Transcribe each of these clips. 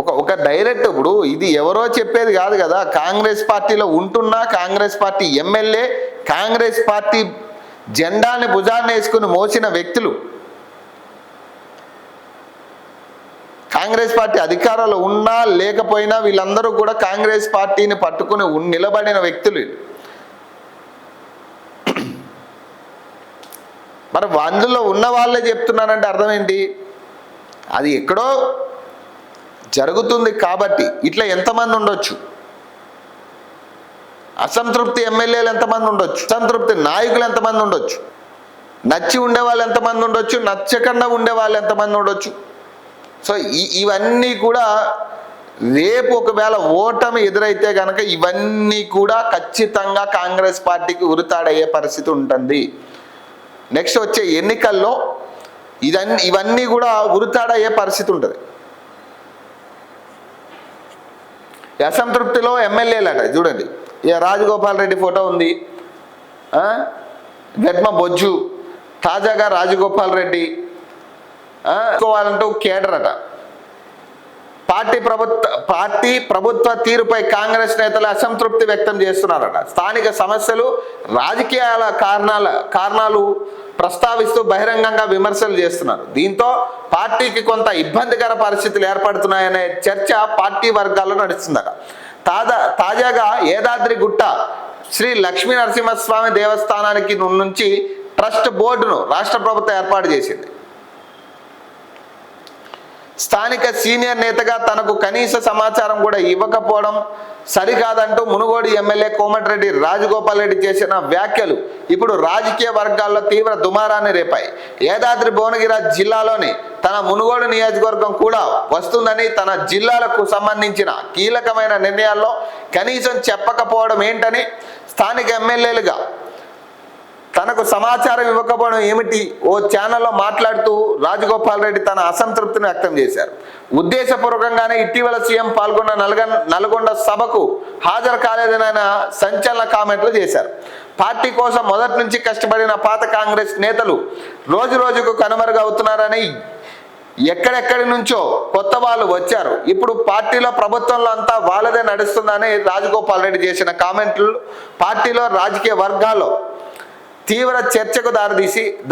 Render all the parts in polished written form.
ఒక డైరెక్ట్ ఇప్పుడు ఇది ఎవరో చెప్పేది కాదు కదా, కాంగ్రెస్ పార్టీలో ఉంటున్నా Congress party MLA, Congress party జెండాని భుజాన్ని వేసుకుని మోసిన వ్యక్తులు, కాంగ్రెస్ పార్టీ అధికారంలో ఉన్నా లేకపోయినా వీళ్ళందరూ కూడా కాంగ్రెస్ పార్టీని పట్టుకుని నిలబడిన వ్యక్తులు. మరి అందులో ఉన్న వాళ్ళే చెప్తున్నారంటే అర్థం ఏంటి? అది ఎక్కడో జరుగుతుంది కాబట్టి. ఇట్లా ఎంతమంది ఉండొచ్చు, అసంతృప్తి ఎమ్మెల్యేలు ఎంతమంది ఉండొచ్చు, అసంతృప్తి నాయకులు ఎంతమంది ఉండొచ్చు, నచ్చి ఉండేవాళ్ళు ఎంతమంది ఉండొచ్చు, నచ్చకుండా ఉండేవాళ్ళు ఎంతమంది ఉండొచ్చు. సో ఇవన్నీ కూడా రేపు ఒకవేళ ఓటమి ఎదురైతే కనుక ఇవన్నీ కూడా ఖచ్చితంగా కాంగ్రెస్ పార్టీకి ఉరితాడయ్యే పరిస్థితి ఉంటుంది. నెక్స్ట్ వచ్చే ఎన్నికల్లో ఇవన్నీ కూడా ఉరితాడయ్యే పరిస్థితి ఉంటుంది. అసంతృప్తిలో ఎమ్మెల్యేలట చూడండి, ఇక రాజగోపాల్ రెడ్డి ఫోటో ఉంది, వెడ్మ బొజ్జు, తాజాగా రాజగోపాల్ రెడ్డి కోవాలంటూ కేడర్ అట. పార్టీ ప్రభుత్వ తీరుపై కాంగ్రెస్ నేతలు అసంతృప్తి వ్యక్తం చేస్తున్నారట. స్థానిక సమస్యలు, రాజకీయాల కారణాలు ప్రస్తావిస్తూ బహిరంగంగా విమర్శలు చేస్తున్నారు. దీంతో పార్టీకి కొంత ఇబ్బందికర పరిస్థితులు ఏర్పడుతున్నాయనే చర్చ పార్టీ వర్గాల్లో నడుస్తుందట. తాజాగా యాదాద్రి గుట్ట శ్రీ లక్ష్మీ నరసింహస్వామి దేవస్థానానికి నుంచి ట్రస్ట్ బోర్డును రాష్ట్ర ప్రభుత్వం ఏర్పాటు చేసింది. స్థానిక సీనియర్ నేతగా తనకు కనీస సమాచారం కూడా ఇవ్వకపోవడం సరికాదంటూ మునుగోడు ఎమ్మెల్యే కోమటిరెడ్డి రాజగోపాల్ రెడ్డి చేసిన వ్యాఖ్యలు ఇప్పుడు రాజకీయ వర్గాల్లో తీవ్ర దుమారాన్ని రేపాయి. యాదాద్రి భువనగిరి జిల్లాలోని తన మునుగోడు నియోజకవర్గం కూడా వస్తుందని, తన జిల్లాలకు సంబంధించిన కీలకమైన నిర్ణయాల్లో కనీసం చెప్పకపోవడం ఏంటని స్థానిక ఎమ్మెల్యేలుగా తనకు సమాచారం ఇవ్వకపోవడం ఏమిటి ఓ ఛానల్లో మాట్లాడుతూ రాజగోపాల్ రెడ్డి తన అసంతృప్తిని వ్యక్తం చేశారు. ఉద్దేశపూర్వకంగానే ఇటీవల సీఎం పాల్గొన్న నల్గొండ సభకు హాజరు కాలేదని ఆయన సంచలన కామెంట్లు చేశారు. పార్టీ కోసం మొదటి నుంచి కష్టపడిన పాత కాంగ్రెస్ నేతలు రోజు రోజుకు కనుమరుగవుతున్నారని, ఎక్కడెక్కడి నుంచో కొత్త వాళ్ళు వచ్చారు, ఇప్పుడు పార్టీలో ప్రభుత్వంలో అంతా వాళ్ళదే నడుస్తుందని రాజగోపాల్ రెడ్డి చేసిన కామెంట్లు పార్టీలో రాజకీయ వర్గాల్లో తీవ్ర చర్చకు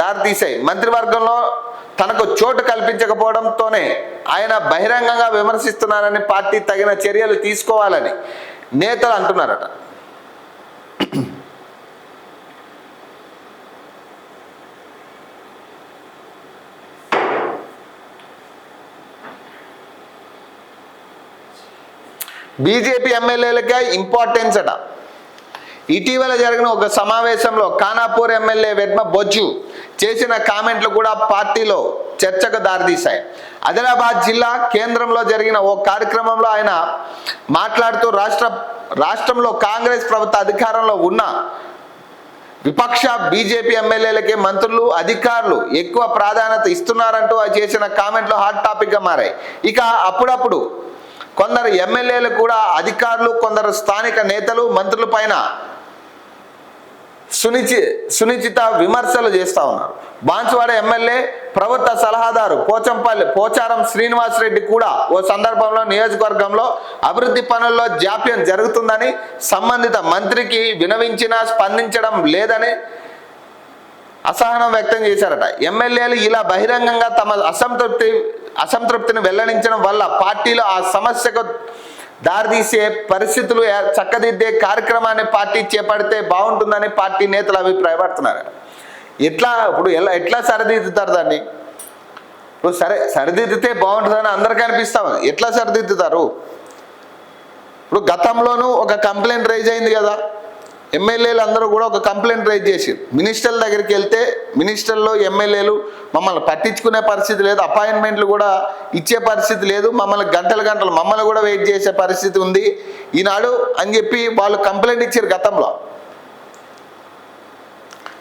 దారితీశాయి. మంత్రివర్గంలో తనకు చోటు కల్పించకపోవడంతోనే ఆయన బహిరంగంగా విమర్శిస్తున్నారని, పార్టీ తగిన చర్యలు తీసుకోవాలని నేతలు అంటున్నారట. బీజేపీ ఎమ్మెల్యేలకే ఇంపార్టెన్స్ అట. ఇటీవల జరిగిన ఒక సమావేశంలో ఖానాపూర్ ఎమ్మెల్యే వెడ్మ బొజ్జు చేసిన కామెంట్లు కూడా పార్టీలో చర్చకు దారితీశాయి. ఆదిలాబాద్ జిల్లా కేంద్రంలో జరిగిన ఓ కార్యక్రమంలో ఆయన మాట్లాడుతూ రాష్ట్రంలో కాంగ్రెస్ ప్రభుత్వ అధికారంలో ఉన్న విపక్ష బీజేపీ ఎమ్మెల్యేలకే మంత్రులు, అధికారులు ఎక్కువ ప్రాధాన్యత ఇస్తున్నారంటూ చేసిన కామెంట్లు హాట్ టాపిక్గా మారాయి. ఇక అప్పుడప్పుడు కొందరు ఎమ్మెల్యేలు కూడా అధికారులు, కొందరు స్థానిక నేతలు, మంత్రుల పైన సునిశ్చిత విమర్శలు చేస్తూ ఉన్నారు. బాన్సువాడ ఎమ్మెల్యే ప్రభుత్వ సలహాదారు పోచారం శ్రీనివాసరెడ్డి కూడా ఓ సందర్భంలో నియోజకవర్గంలో అభివృద్ధి పనుల్లో జాప్యం జరుగుతుందని, సంబంధిత మంత్రికి వినవించినా స్పందించడం లేదని అసహనం వ్యక్తం చేశారట. ఎమ్మెల్యేలు ఇలా బహిరంగంగా తమ అసంతృప్తిని వెల్లడించడం వల్ల పార్టీలో ఆ సమస్యకు దారితీసే పరిస్థితులు చక్కదిద్దే కార్యక్రమాన్ని పార్టీ చేపడితే బాగుంటుందని పార్టీ నేతలు అభిప్రాయపడుతున్నారు. ఎట్లా సరిదిద్దుతారు దాన్ని? ఇప్పుడు సరిదిద్దితే బాగుంటుందని అందరికీ అనిపిస్తా ఉంది. ఎట్లా సరిదిద్దుతారు? ఇప్పుడు గతంలోనూ ఒక కంప్లైంట్ రైజ్ అయింది కదా, ఎమ్మెల్యేలు అందరూ కూడా ఒక కంప్లైంట్ రైజ్ చేసి మినిస్టర్ల దగ్గరికి వెళ్తే మినిస్టర్లు ఎమ్మెల్యేలు మమ్మల్ని పట్టించుకునే పరిస్థితి లేదు, అపాయింట్మెంట్లు కూడా ఇచ్చే పరిస్థితి లేదు, మమ్మల్ని గంటలు మమ్మల్ని కూడా వెయిట్ చేసే పరిస్థితి ఉంది ఈనాడు అని చెప్పి వాళ్ళు కంప్లైంట్ ఇచ్చారు గతంలో.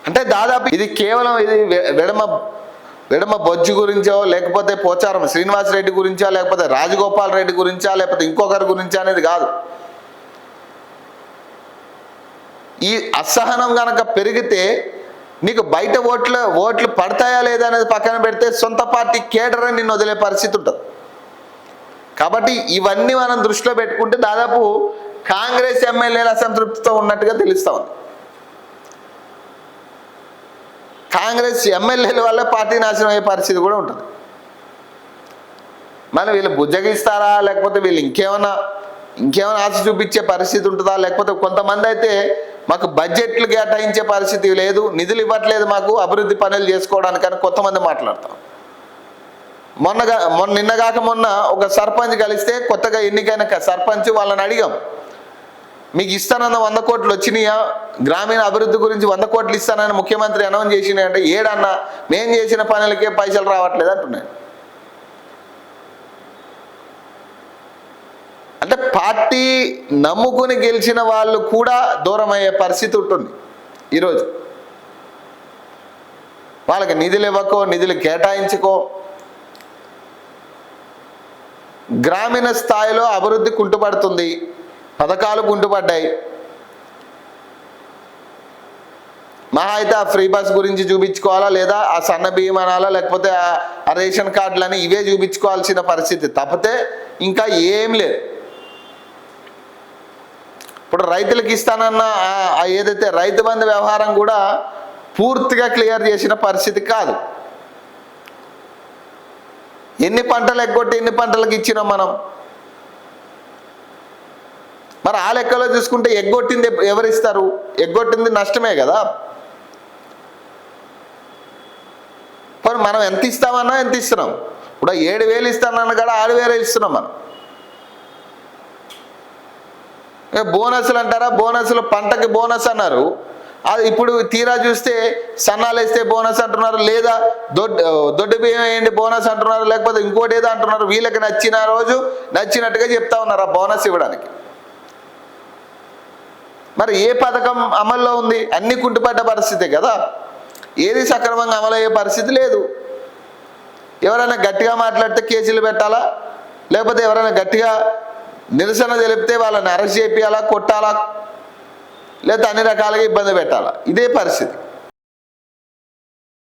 అంటే దాదాపు ఇది కేవలం వెడమ బొజ్జు గురించో, లేకపోతే పోచారం శ్రీనివాసరెడ్డి గురించో, లేకపోతే రాజగోపాల్ రెడ్డి గురించా, లేకపోతే ఇంకొకరి గురించా అనేది కాదు. ఈ అసహనం కనుక పెరిగితే నీకు బయట ఓట్లు పడతాయా లేదా అనేది పక్కన పెడితే సొంత పార్టీ కేడర్ నిన్ను వదిలే పరిస్థితి ఉంటుంది. కాబట్టి ఇవన్నీ మనం దృష్టిలో పెట్టుకుంటే దాదాపు కాంగ్రెస్ ఎమ్మెల్యేల అసంతృప్తితో ఉన్నట్టుగా తెలుస్తా ఉంది. కాంగ్రెస్ ఎమ్మెల్యేల వల్ల పార్టీ నాశనం అయ్యే పరిస్థితి కూడా ఉంటుంది. మరి వీళ్ళు బుజ్జగిస్తారా, లేకపోతే వీళ్ళు ఇంకేమైనా ఆశ చూపించే పరిస్థితి ఉంటుందా, లేకపోతే కొంతమంది అయితే మాకు బడ్జెట్లు కేటాయించే పరిస్థితి లేదు, నిధులు ఇవ్వట్లేదు మాకు అభివృద్ధి పనులు చేసుకోవడానికని కొంతమంది మాట్లాడతాం. నిన్నగాక మొన్న ఒక సర్పంచ్ కలిస్తే, కొత్తగా ఎన్నికైన సర్పంచ్ వాళ్ళని అడిగాం, మీకు ఇస్తానన్న 100 కోట్లు వచ్చినాయా, గ్రామీణ అభివృద్ధి గురించి 100 కోట్లు ఇస్తానని ముఖ్యమంత్రి అనౌన్స్ చేసినాయి అంటే, ఏడన్నా మేం చేసిన పనులకే పైసలు రావట్లేదు అంటున్నాయి. అంటే పార్టీ నమ్ముకుని గెలిచిన వాళ్ళు కూడా దూరం అయ్యే పరిస్థితి ఉంటుంది ఈరోజు. వాళ్ళకి నిధులు ఇవ్వకో, నిధులు కేటాయించుకో, గ్రామీణ స్థాయిలో అభివృద్ధి కుంటుపడుతుంది, పథకాలు కుంటుపడ్డాయి. మహా అయితే ఆ ఫ్రీ బస్ గురించి చూపించుకోవాలా, లేదా ఆ సన్న బియ్యం అనాలా, లేకపోతే ఆ రేషన్ కార్డులని ఇవే చూపించుకోవాల్సిన పరిస్థితి తప్పితే ఇంకా ఏం లేదు. ఇప్పుడు రైతులకు ఇస్తానన్న ఏదైతే రైతు బంధు వ్యవహారం కూడా పూర్తిగా క్లియర్ చేసిన పరిస్థితి కాదు. ఎన్ని పంటలు ఎగ్గొట్టి ఎన్ని పంటలకు ఇచ్చినాం మనం? మరి ఆ లెక్కలో చూసుకుంటే ఎగ్గొట్టింది ఎవరిస్తారు? ఎగ్గొట్టింది నష్టమే కదా. మరి మనం ఎంత ఇస్తామన్నా ఎంత ఇస్తున్నాం? ఇప్పుడు 7,000 ఇస్తానన్న కూడా 6,000 ఇస్తున్నాం మనం. బోనస్లు అంటారా, బోనస్లు పంటకి బోనస్ అన్నారు, అది ఇప్పుడు తీరా చూస్తే సన్నాలు వేస్తే బోనస్ అంటున్నారు, లేదా దొడ్డు బియ్యం వేయండి బోనస్ అంటున్నారు, లేకపోతే ఇంకోటి ఏదో అంటున్నారు. వీళ్ళకి నచ్చిన రోజు నచ్చినట్టుగా చెప్తా ఉన్నారు ఆ బోనస్ ఇవ్వడానికి. మరి ఏ పథకం అమల్లో ఉంది? అన్ని కుంటుపడ్డ పరిస్థితే కదా, ఏది సక్రమంగా అమలయ్యే పరిస్థితి లేదు. ఎవరైనా గట్టిగా మాట్లాడితే కేసులు పెట్టాలా, లేకపోతే ఎవరైనా గట్టిగా నిరసన తెలిపితే వాళ్ళని అరెస్ట్ చేయాలా, కొట్టాలా, లేదా అన్ని రకాలుగా ఇబ్బంది పెట్టాలా, ఇదే పరిస్థితి.